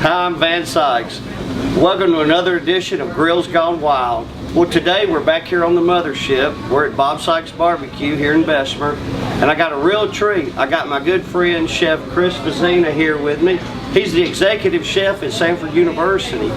Hi, I'm Van Sykes. Welcome to another edition of Grills Gone Wild. Well, today we're back here on the mothership. We're at Bob Sykes Barbecue here in Bessemer, and I got a real treat. I got my good friend Chef Chris Vizzina here with me. He's the executive chef at Sanford University.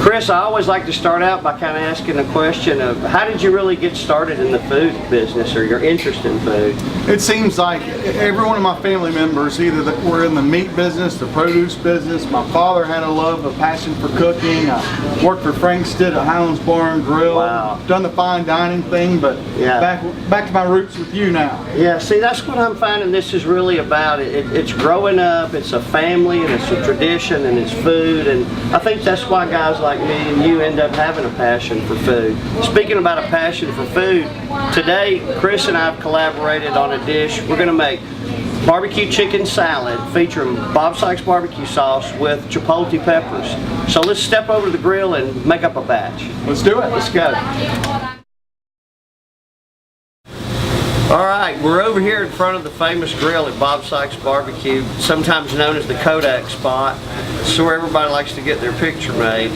Chris, I always like to start out by kind of asking the question of how did you really get started in the food business or your interest in food? It seems like every one of my family members either were in the meat business, the produce business. My father had a love, a passion for cooking. I worked for Frank Stitt at Highlands Bar and Grill. Wow. Done the fine dining thing, but yeah. back to my roots with you now. Yeah, see, that's what I'm finding this is really about. It's growing up, it's a family, and it's a tradition, and it's food, and I think that's why guys like me and you end up having a passion for food. Speaking about a passion for food, today Chris and I have collaborated on a dish. We're going to make BBQ Chicken Salad featuring Bob Sykes barbecue sauce with Chipotle Peppers. So let's step over to the grill and make up a batch. Let's do it. Let's go. Alright, we're over here in front of the famous grill at Bob Sykes Barbecue, sometimes known as the Kodak spot. It's where everybody likes to get their picture made.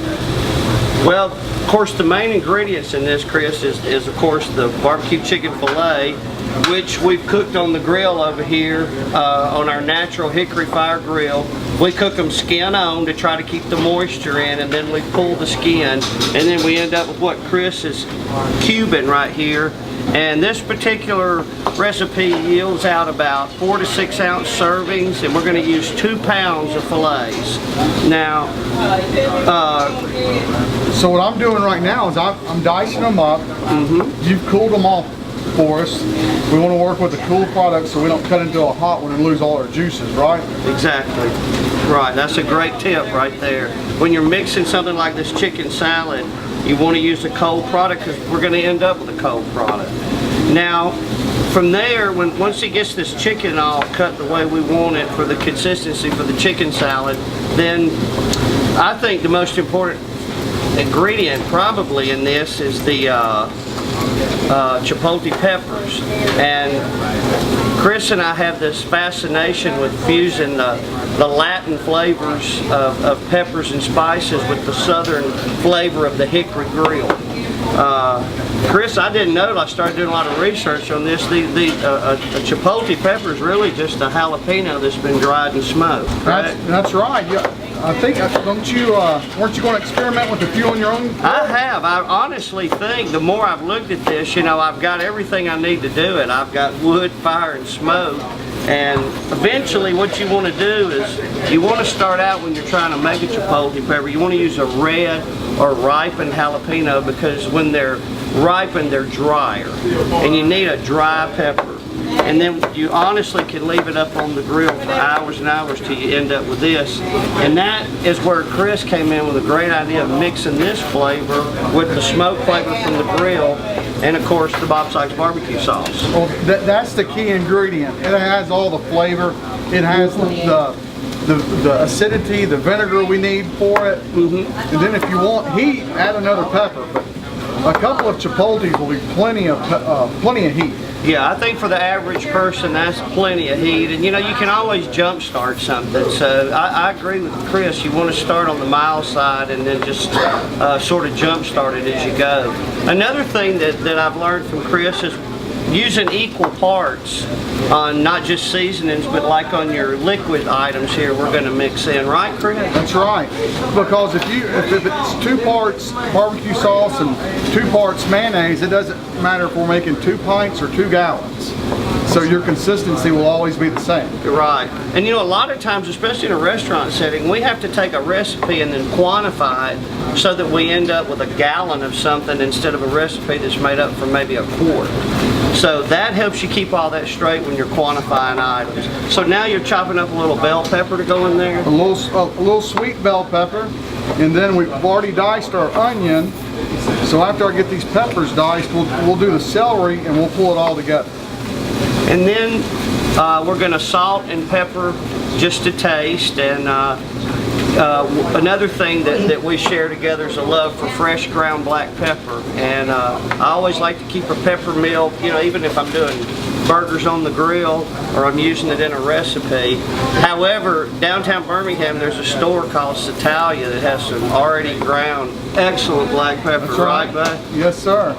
Well, of course, the main ingredients in this, Chris, is of course the barbecue chicken fillet, which we've cooked on the grill over here on our natural hickory fire grill. We cook them skin on to try to keep the moisture in, and then we pull the skin, and then we end up with what Chris is cubing right here. And this particular recipe yields out about 4 to 6 ounce servings, and we're going to use 2 pounds of fillets. Now, so what I'm doing right now is I'm dicing them up. You've cooled them off for us. We want to work with a cool product so we don't cut into a hot one and lose all our juices, right? Exactly. Right, that's a great tip right there. When you're mixing something like this chicken salad, you want to use a cold product because we're going to end up with a cold product. Now, from there, once he gets this chicken all cut the way we want it for the consistency for the chicken salad, then I think the most important ingredient probably in this is the Chipotle Peppers. And Chris and I have this fascination with fusing the Latin flavors of peppers and spices with the southern flavor of the hickory grill. Chris, I didn't know, I started doing a lot of research on this. A Chipotle pepper is really just a jalapeno that's been dried and smoked. That's right. I think, weren't you going to experiment with a few on your own? I have. I honestly think the more I've looked at this, you know, I've got everything I need to do it. I've got wood, fire, and smoke. And eventually what you want to do is you want to start out when you're trying to make a Chipotle pepper, you want to use a red or ripened jalapeno because when they're ripened, they're drier. And you need a dry pepper. And then you honestly can leave it up on the grill for hours and hours till you end up with this. And that is where Chris came in with a great idea of mixing this flavor with the smoke flavor from the grill and of course the Bob Sykes barbecue sauce. Well, that's the key ingredient. It has all the flavor. It has the acidity, the vinegar we need for it. And then if you want heat, add another pepper. But a couple of Chipotles will be plenty of heat. Yeah, I think for the average person that's plenty of heat, and you know you can always jump start something. So I agree with Chris. You want to start on the mild side and then just sort of jump start it as you go. Another thing that I've learned from Chris is using equal parts on not just seasonings, but like on your liquid items here we're going to mix in, right, Chris? That's right. Because if it's 2 parts barbecue sauce and 2 parts mayonnaise, it doesn't matter if we're making 2 pints or 2 gallons. So your consistency will always be the same. Right. And you know, a lot of times, especially in a restaurant setting, we have to take a recipe and then quantify it so that we end up with a gallon of something instead of a recipe that's made up from maybe a quart. So that helps you keep all that straight when you're quantifying items. So now you're chopping up a little bell pepper to go in there? A little sweet bell pepper. And then we've already diced our onion. So after I get these peppers diced, we'll do the celery and we'll pull it all together. And then we're going to salt and pepper just to taste. And another thing that we share together is a love for fresh ground black pepper. And I always like to keep a pepper meal, you know, even if I'm doing burgers on the grill or I'm using it in a recipe. However, downtown Birmingham, there's a store called Italia that has some already ground excellent black pepper. That's right, bud? Yes, sir.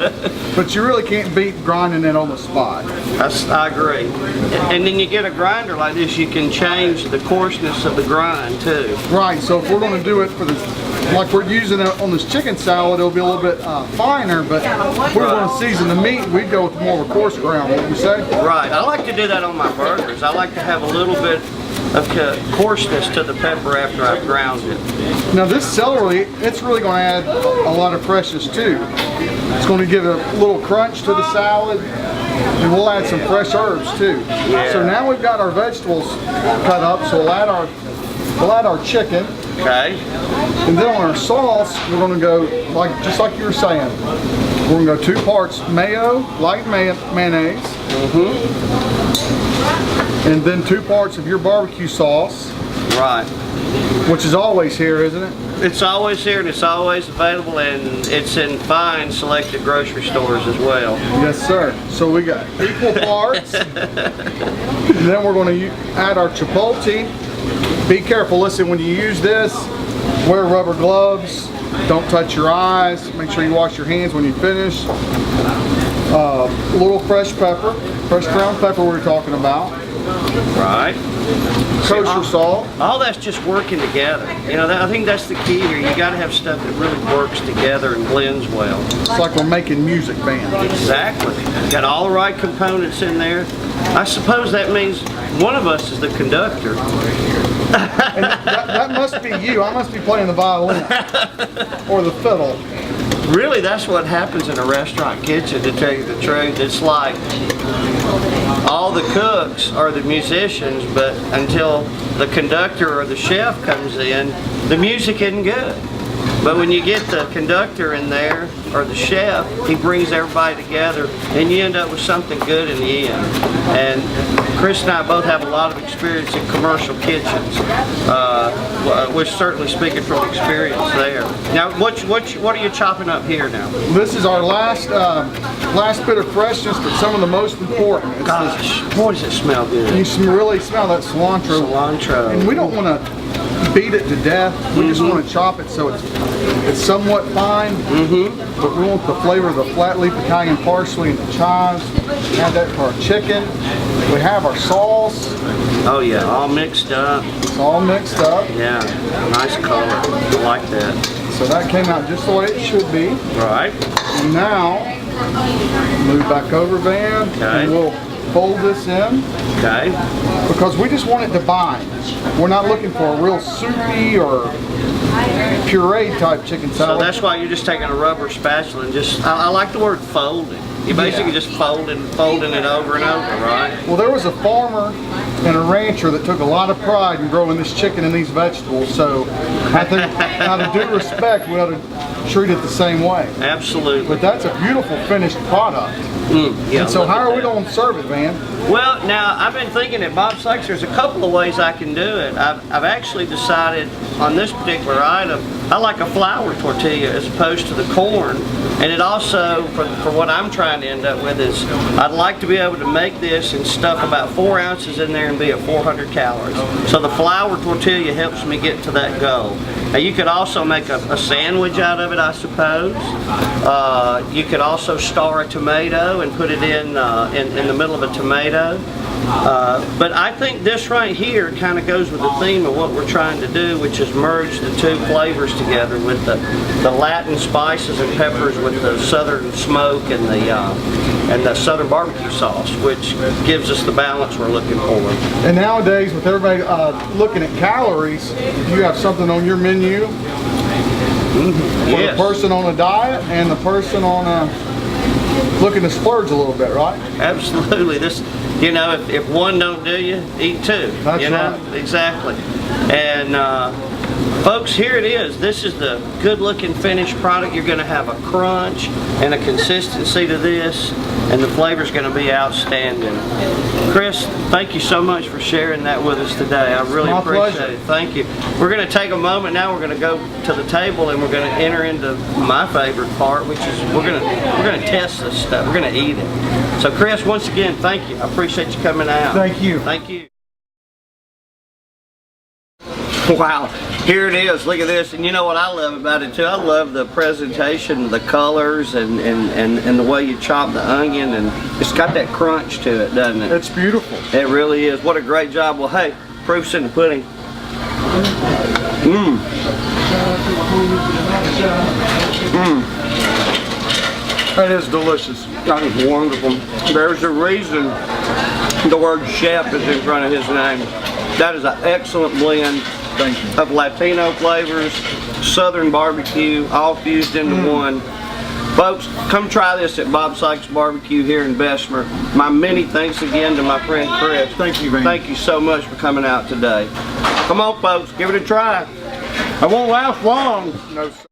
But you really can't beat grinding it on the spot. I agree. And then you get a grinder like this, you can change the coarseness of the grind too. Right, so if we're going to do it for this, like we're using it on this chicken salad, it'll be a little bit finer, but if we're going to season the meat, we'd go with more of a coarse ground, wouldn't you say? Right, I like to do that on my burgers. I like to have a little bit of coarseness to the pepper after I've ground it. Now this celery, it's really going to add a lot of freshness too. It's going to give it a little crunch to the salad, and we'll add some fresh herbs too. Yeah. So now we've got our vegetables cut up, so we'll add our chicken. Okay. And then on our sauce, we're going to go just like you were saying. We're going to go 2 parts mayo, light mayonnaise, and then 2 parts of your barbecue sauce. Right. Which is always here, isn't it? It's always here and it's always available, and it's in fine selected grocery stores as well. Yes, sir. So we got equal parts. And then we're going to add our chipotle. Be careful, listen, when you use this, wear rubber gloves, don't touch your eyes, make sure you wash your hands when you finish. A little fresh pepper, fresh ground pepper we were talking about. Right. Kosher salt. All that's just working together. You know, I think that's the key here. You got to have stuff that really works together and blends well. It's like we're making music, band. Exactly. Got all the right components in there. I suppose that means one of us is the conductor. And that must be you. I must be playing the violin or the fiddle. Really, that's what happens in a restaurant kitchen, to tell you the truth. It's like all the cooks are the musicians, but until the conductor or the chef comes in, the music isn't good. But when you get the conductor in there, or the chef, he brings everybody together, and you end up with something good in the end. And Chris and I both have a lot of experience in commercial kitchens. We're certainly speaking from experience there. Now, what are you chopping up here now? This is our last bit of freshness, but some of the most important. Gosh, boy, does it smell good. You can really smell that cilantro. Cilantro. And we don't want to beat it to death. We just want to chop it so it's somewhat fine. But we want the flavor of the flat leaf Italian parsley and the chives. Add that to our chicken. We have our sauce. Oh yeah, all mixed up. It's all mixed up. Yeah, nice color. I like that. So that came out just the way it should be. Right. And now, move back over, Van. Okay. And we'll fold this in. Okay. Because we just want it to bind. We're not looking for a real soupy or puree type chicken salad. So that's why you're just taking a rubber spatula and just, I like the word folding. You basically just folding it over and over, right? Well, there was a farmer and a rancher that took a lot of pride in growing this chicken and these vegetables, so I think out of due respect, we ought to treat it the same way. Absolutely. But that's a beautiful finished product. Yeah, and so how are we going to serve it, Van? Well, now, I've been thinking at Bob Sykes, there's a couple of ways I can do it. I've actually decided on this particular item, I like a flour tortilla as opposed to the corn. And it also, for what I'm trying to end up with, is I'd like to be able to make this and stuff about 4 ounces in there and be at 400 calories. So the flour tortilla helps me get to that goal. Now you could also make a sandwich out of it, I suppose. You could also star a tomato and put it in the middle of a tomato. But I think this right here kind of goes with the theme of what we're trying to do, which is merge the two flavors together with the Latin spices and peppers with the southern smoke and the southern barbecue sauce, which gives us the balance we're looking for. And nowadays, with everybody looking at calories, you have something on your menu for Yes. the person on a diet and the person on looking to splurge a little bit, right? Absolutely. This, you know, if one don't do you, eat two. That's you know? right. Exactly. And Folks, here it is. This is the good looking finished product. You're going to have a crunch and a consistency to this, and the flavor's going to be outstanding. Chris, thank you so much for sharing that with us today. I really appreciate it. Thank you. We're going to take a moment now. We're going to go to the table and we're going to enter into my favorite part, which is we're going to test this stuff. We're going to eat it. So Chris, once again, thank you. I appreciate you coming out. Thank you. Thank you. Wow, here it is. Look at this. And you know what I love about it too? I love the presentation, the colors, and the way you chop the onion, and it's got that crunch to it, doesn't it? It's beautiful. It really is. What a great job. Well, hey, proof's in the pudding. Mmm. Mmm. That is delicious. That is wonderful. There's a reason the word chef is in front of his name. That is an excellent blend of Latino flavors, Southern barbecue, all fused into one. Folks, come try this at Bob Sykes Barbecue here in Bessemer. My many thanks again to my friend Chris. Thank you, Van. Thank you so much for coming out today. Come on, folks, give it a try. I won't last long. No, sir.